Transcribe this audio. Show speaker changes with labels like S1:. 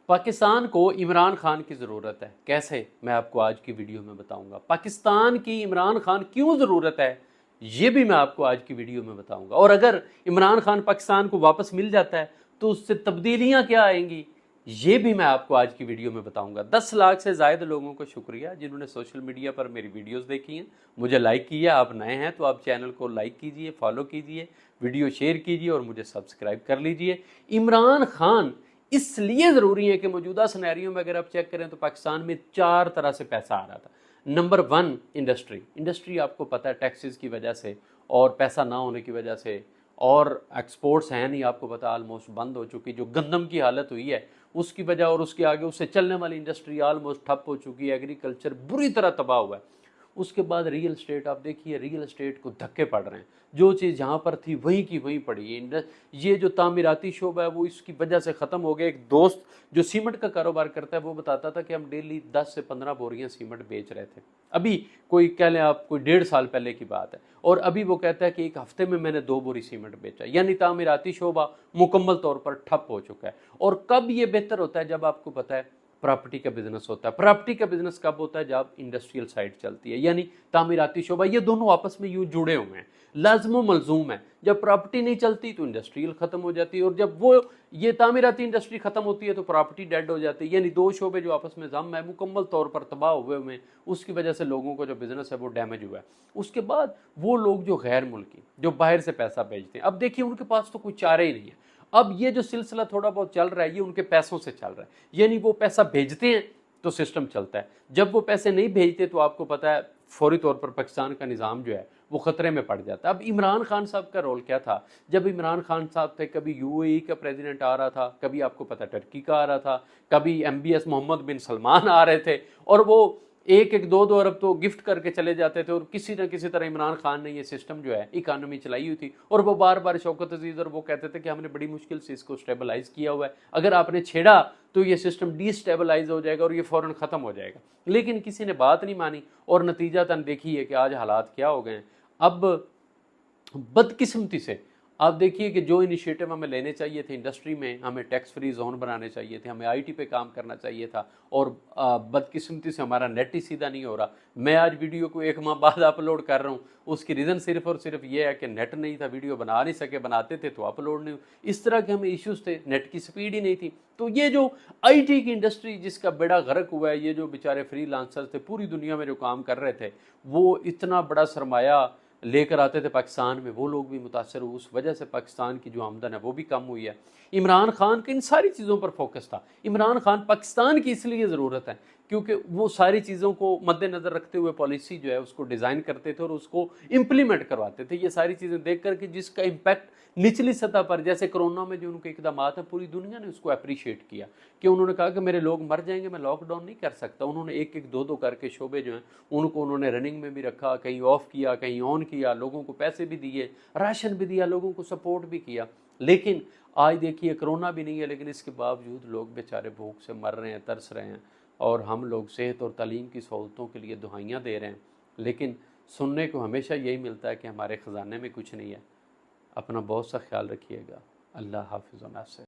S1: पाकिस्तान को इमरान खान की ज़रूरत है। कैसे, मैं आपको आज की वीडियो में बताऊंगा। पाकिस्तान की इमरान खान क्यों ज़रूरत है, ये भी मैं आपको आज की वीडियो में बताऊंगा। और अगर इमरान खान पाकिस्तान को वापस मिल जाता है तो उससे तब्दीलियां क्या आएंगी, ये भी मैं आपको आज की वीडियो में बताऊंगा। 10 लाख से ज़ायद लोगों को शुक्रिया जिन्होंने सोशल मीडिया पर मेरी वीडियोस देखी हैं, मुझे लाइक किया। आप नए हैं तो आप चैनल को लाइक कीजिए, फॉलो कीजिए, वीडियो शेयर कीजिए और मुझे सब्सक्राइब कर लीजिए। इमरान खान इसलिए ज़रूरी है कि मौजूदा सिनेरियो में अगर आप चेक करें तो पाकिस्तान में 4 तरह से पैसा आ रहा था। नंबर 1, इंडस्ट्री आपको पता है टैक्सेस की वजह से और पैसा ना होने की वजह से, और एक्सपोर्ट्स हैं नहीं, आपको पता ऑलमोस्ट बंद हो चुकी। जो गंदम की हालत हुई है उसकी वजह और उसके आगे उससे चलने वाली इंडस्ट्री ऑलमोस्ट ठप हो चुकी है। एग्रीकल्चर बुरी तरह तबाह हुआ है। उसके बाद रियल स्टेट, आप देखिए रियल स्टेट को धक्के पड़ रहे हैं। जो चीज़ जहाँ पर थी वहीं की वहीं पड़ी है। ये जो तामीराती शोबा है वो इसकी वजह से ख़त्म हो गया। एक दोस्त जो सीमेंट का कारोबार करता है वो बताता था कि हम डेली 10 से 15 बोरियां सीमेंट बेच रहे थे। अभी कोई कह लें आप कोई 1.5 साल पहले की बात है, और अभी वो कहता है कि एक हफ्ते में मैंने 2 बोरी सीमेंट बेचा। यानी तामीराती शोबा मुकम्मल तौर पर ठप हो चुका है। और कब ये बेहतर होता है, जब आपको पता है प्रॉपर्टी का बिजनेस होता है। प्रॉपर्टी का बिजनेस कब होता है, जब इंडस्ट्रियल साइड चलती है, यानी तामीराती शोबा। ये दोनों आपस में यूं जुड़े हुए हैं, लाजमो मलजूम है। जब प्रॉपर्टी नहीं चलती तो इंडस्ट्रियल खत्म हो जाती है, और जब वो ये तामीराती इंडस्ट्री खत्म होती है तो प्रॉपर्टी डेड हो जाती है। यानी दो शोबे जो आपस में जम है मुकम्मल तौर पर तबाह हुए हुए हैं। उसकी वजह से लोगों को जो बिजनेस है वो डैमेज हुआ है। उसके बाद वो लोग जो गैर मुल्की जो बाहर से पैसा भेजते हैं, अब देखिए उनके पास तो कोई चारे ही नहीं है। अब ये जो सिलसिला थोड़ा बहुत चल रहा है ये उनके पैसों से चल रहा है। यानी वो पैसा भेजते हैं तो सिस्टम चलता है, जब वो पैसे नहीं भेजते तो आपको पता है फौरी तौर पर पाकिस्तान का निज़ाम जो है वो खतरे में पड़ जाता है। अब इमरान खान साहब का रोल क्या था, जब इमरान खान साहब थे कभी यूएई का प्रेसिडेंट आ रहा था, कभी आपको पता टर्की का आ रहा था, कभी एमबीएस मोहम्मद बिन सलमान आ रहे थे, और वो एक एक दो दो अरब तो गिफ्ट करके चले जाते थे। और किसी न किसी तरह इमरान खान ने ये सिस्टम जो है इकानमी चलाई हुई थी, और वो बार बार शौकत अजीज और वो कहते थे कि हमने बड़ी मुश्किल से इसको स्टेबलाइज किया हुआ है, अगर आपने छेड़ा तो ये सिस्टम डिस्टेबलाइज हो जाएगा और ये फौरन खत्म हो जाएगा। लेकिन किसी ने बात नहीं मानी और नतीजातन देखिए कि आज हालात क्या हो गए हैं। अब बदकिस्मती से आप देखिए कि जो इनिशिएटिव हमें लेने चाहिए थे इंडस्ट्री में, हमें टैक्स फ्री जोन बनाने चाहिए थे, हमें आईटी पे काम करना चाहिए था, और बदकिस्मती से हमारा नेट ही सीधा नहीं हो रहा। मैं आज वीडियो को 1 माह बाद अपलोड कर रहा हूँ, उसकी रीज़न सिर्फ और सिर्फ ये है कि नेट नहीं था, वीडियो बना नहीं सके, बनाते थे तो अपलोड नहीं। इस तरह के हमें इश्यूज थे, नेट की स्पीड ही नहीं थी। तो ये जो आईटी की इंडस्ट्री जिसका बेड़ा गर्क हुआ है, ये जो बेचारे फ्रीलांसर थे पूरी दुनिया में जो काम कर रहे थे, वो इतना बड़ा सरमाया लेकर आते थे पाकिस्तान में, वो लोग भी मुतासर हुए। उस वजह से पाकिस्तान की जो आमदन है वो भी कम हुई है। इमरान खान का इन सारी चीज़ों पर फोकस था। इमरान खान पाकिस्तान की इसलिए ज़रूरत है क्योंकि वो सारी चीज़ों को मद्देनज़र रखते हुए पॉलिसी जो है उसको डिज़ाइन करते थे और उसको इम्प्लीमेंट करवाते थे। ये सारी चीज़ें देख करके जिसका इम्पैक्ट निचली सतह पर, जैसे कोरोना में जो उनके इकदाम है, पूरी दुनिया ने उसको अप्रिशिएट किया कि उन्होंने कहा कि मेरे लोग मर जाएंगे, मैं लॉकडाउन नहीं कर सकता। उन्होंने एक एक दो दो करके शोबे जो हैं उनको उन्होंने रनिंग में भी रखा, कहीं ऑफ किया, कहीं ऑन किया, लोगों को पैसे भी दिए, राशन भी दिया, लोगों को सपोर्ट भी किया। लेकिन आज देखिए कोरोना भी नहीं है, लेकिन इसके बावजूद लोग बेचारे भूख से मर रहे हैं, तरस रहे हैं, और हम लोग सेहत और तालीम की सहूलतों के लिए दुआइयाँ दे रहे हैं। लेकिन सुनने को हमेशा यही मिलता है कि हमारे ख़जाने में कुछ नहीं है। अपना बहुत सा ख्याल रखिएगा। अल्लाह हाफिज़ व नासिर।